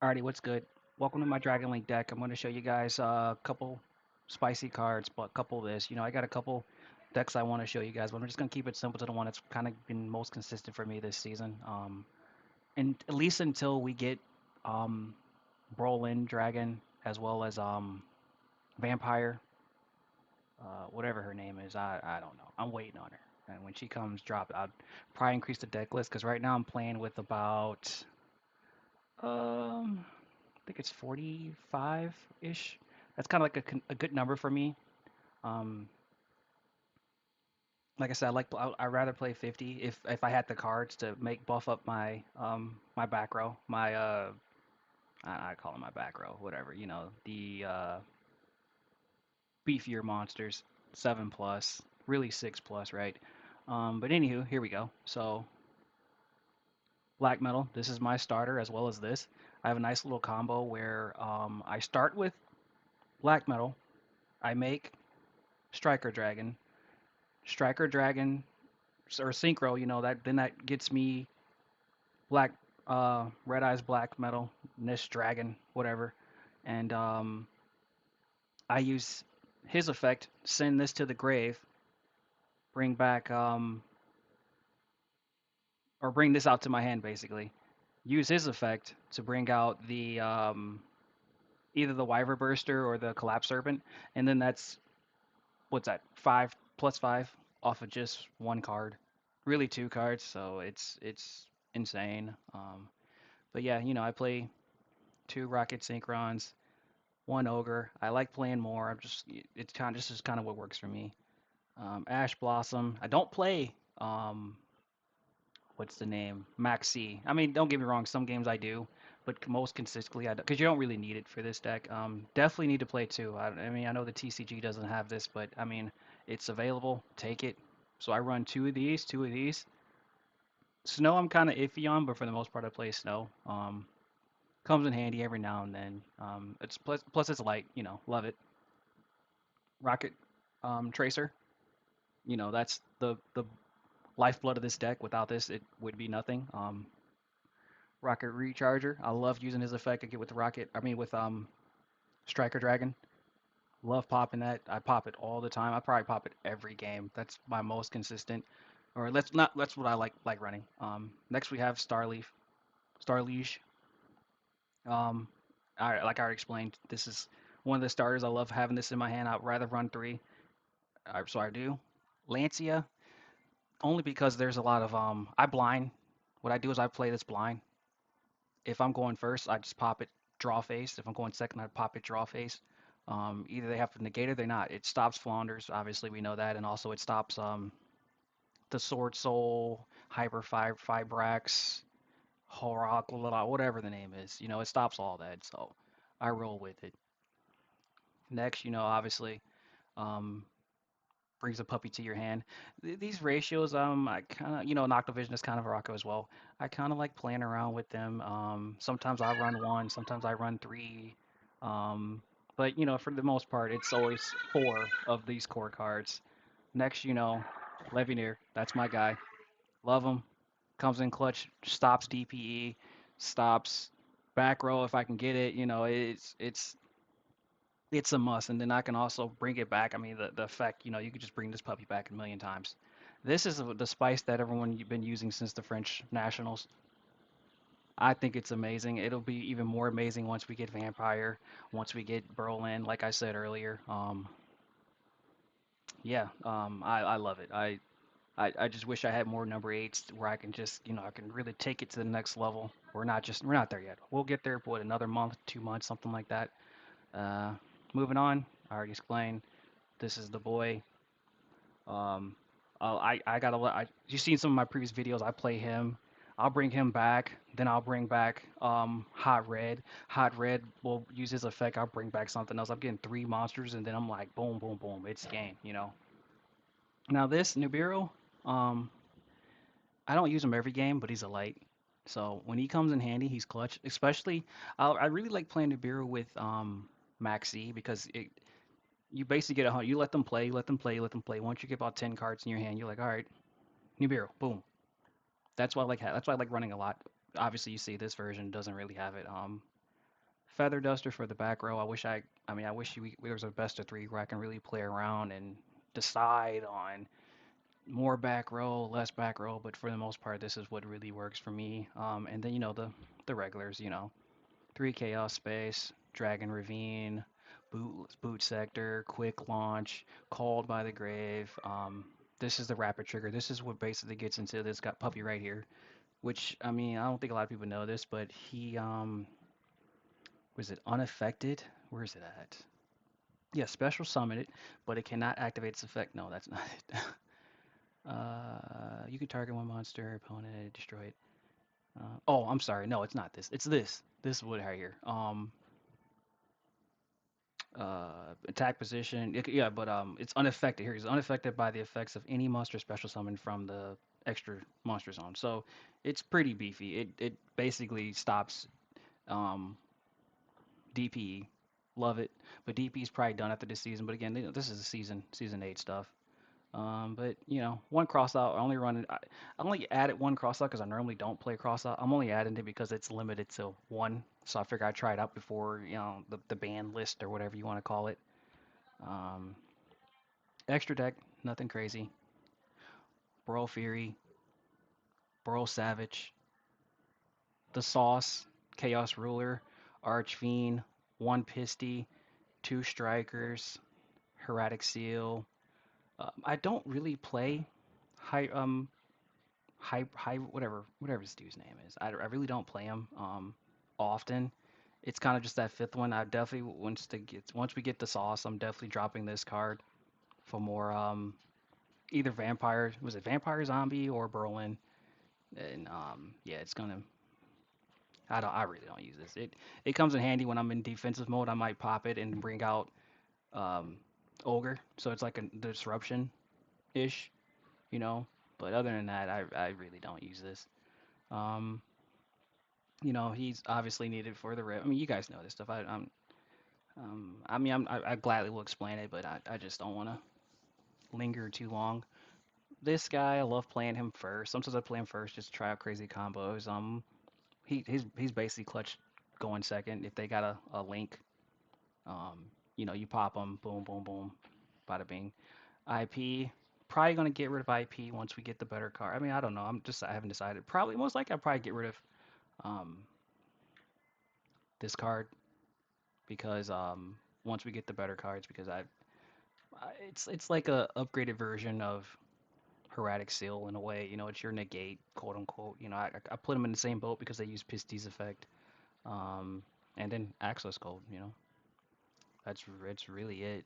Alrighty, what's good? Welcome to my Dragon Link deck. I'm going to show you guys a couple spicy cards, but a couple of this. I got a couple decks I want to show you guys, but I'm just going to keep it simple to the one that's kind of been most consistent for me this season. And at least until we get um, Brolin Dragon as well as Vampire, whatever her name is. I don't know. I'm waiting on her. And when she comes, drop it. I'll probably increase the deck list because right now I'm playing with about I think it's 45-ish. That's kind of like a good number for me. Um, like I said, I'd rather play 50 if I had the cards to make buff up my back row, my I call it my back row, whatever, the beefier monsters, 7 plus, really 6 plus, right? But anywho, here we go. So black metal, this is my starter as well as this. I have a nice little combo where I start with black metal. I make Striker Dragon, or Synchro. That gets me black, Red Eyes Black Metal, Nish Dragon, whatever, and I use his effect, send this to the grave, bring back or bring this out to my hand basically. Use his effect to bring out the either the Wyver Burster or the Collapse Serpent, and then that's what's that 5 plus 5 off of just one card, really two cards, so it's insane. But yeah, I play two Rocket Synchrons, one Ogre. I like playing more. I'm just it's kind of this is kind of what works for me. Ash Blossom. I don't play what's the name, Maxi. I mean, don't get me wrong, some games I do, but most consistently I don't, because you don't really need it for this deck. Definitely need to play two. I mean, I know the TCG doesn't have this, but I mean, it's available. Take it. So I run two of these. Snow I'm kind of iffy on, but for the most part I play Snow. Comes in handy every now and then. It's plus it's light, love it. Rocket Tracer, that's the lifeblood of this deck. Without this, it would be nothing. Rocket Recharger, I love using his effect. I get with the Rocket. I mean with Striker Dragon. Love popping that. I pop it all the time. I probably pop it every game. That's my most consistent. Or let's not. That's what I like running. Next we have Starliege. Um, like I already explained, this is one of the starters. I love having this in my hand. I'd rather run three. So I do. Lancia, only because there's a lot of I blind. What I do is I play this blind. If I'm going first, I just pop it draw face. If I'm going second, I pop it draw face. Either they have to negate it or they're not. It stops Flounders, obviously we know that, and also it stops the Sword Soul, Fibrax, Horacle, whatever the name is. It stops all that. So I roll with it. Next, obviously, um, brings a puppy to your hand. These ratios, I kind of, Noctovision is kind of a Rocco as well. I kind of like playing around with them. Sometimes I run one, sometimes I run three. Um, but for the most part, it's always four of these core cards. Next, Levineer, that's my guy. Love him. Comes in clutch, stops DPE, stops back row if I can get it. It's a must. And then I can also bring it back. I mean, the effect, you could just bring this puppy back a million times. This is the spice that everyone you've been using since the French nationals. I think it's amazing. It'll be even more amazing once we get Vampire, once we get Berlin, like I said earlier. Yeah, I love it. I just wish I had more number eights where I can just, I can really take it to the next level. We're not there yet. We'll get there, what, another month, 2 months, something like that. Uh, Moving on. I already explained. This is the boy. Um, I gotta let. You've seen some of my previous videos. I play him. I'll bring him back. Then I'll bring back Hot Red. Hot Red will use his effect. I'll bring back something else. I'm getting three monsters, and then I'm like, boom, boom, boom. It's game. Now this Nibiru, um, I don't use him every game, but he's a light. So when he comes in handy, he's clutch. Especially, I really like playing Nibiru with Maxi because you basically get a hundred. You let them play, you let them play, you let them play. Once you get about 10 cards in your hand, you're like, all right, Nibiru, boom. That's why I like running a lot. Obviously, you see this version doesn't really have it. Feather Duster for the back row. I mean, I wish there was a best of three where I can really play around and decide on more back row, less back row. But for the most part, this is what really works for me. And then the regulars. Three Chaos Space, Dragon Ravine, Boot Sector, Quick Launch, Called by the Grave. This is the Rapid Trigger. This is what basically gets into this got puppy right here. Which I mean, I don't think a lot of people know this, but he was it unaffected? Where is it at? Yeah, special summon it, but it cannot activate its effect. No, that's not it. You can target one monster, opponent, destroy it. Oh, I'm sorry. No, it's not this. It's this. This wood right here. Attack position. Yeah, but it's unaffected. Here, it's unaffected by the effects of any monster special summon from the extra monster zone. So it's pretty beefy. It basically stops um DPE. Love it. But DP is probably done after this season. But again, this is a season 8 stuff. But one crossout. I only added one crossout because I normally don't play crossout. I'm only adding it because it's limited to one. So I figure I try it out before the ban list or whatever you want to call it. Um, Extra deck, nothing crazy. Brawl Fury, Brawl Savage, the Sauce, Chaos Ruler, Archfiend, one Pisty, two Strikers, Heretic Seal. I don't really play high whatever this dude's name is. I really don't play him often. It's kind of just that fifth one. I definitely once we get the sauce, I'm definitely dropping this card for more either vampire was it vampire zombie or Berlin, and yeah, it's gonna. I really don't use this. It comes in handy when I'm in defensive mode. I might pop it and bring out um, ogre, so it's like a disruption ish, you know. But other than that, I really don't use this. Um, he's obviously needed for the rip. I mean, you guys know this stuff. I mean, I gladly will explain it, but I just don't want to linger too long. This guy, I love playing him first. Sometimes I play him first just to try out crazy combos. He's basically clutch going second if they got a link. You pop them, boom, boom, boom, bada bing. IP, probably gonna get rid of IP once we get the better card. I mean, I don't know. I haven't decided. Probably most likely I'll probably get rid of um this card because once we get the better cards because it's like a upgraded version of Heretic Seal in a way. It's your negate, quote unquote. I put them in the same boat because they use Pisty's effect. Um, and then Access Code. That's really it.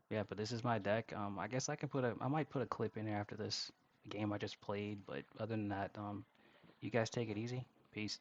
Yeah, but this is my deck. I guess I might put a clip in there after this game I just played. But other than that, you guys take it easy. Peace.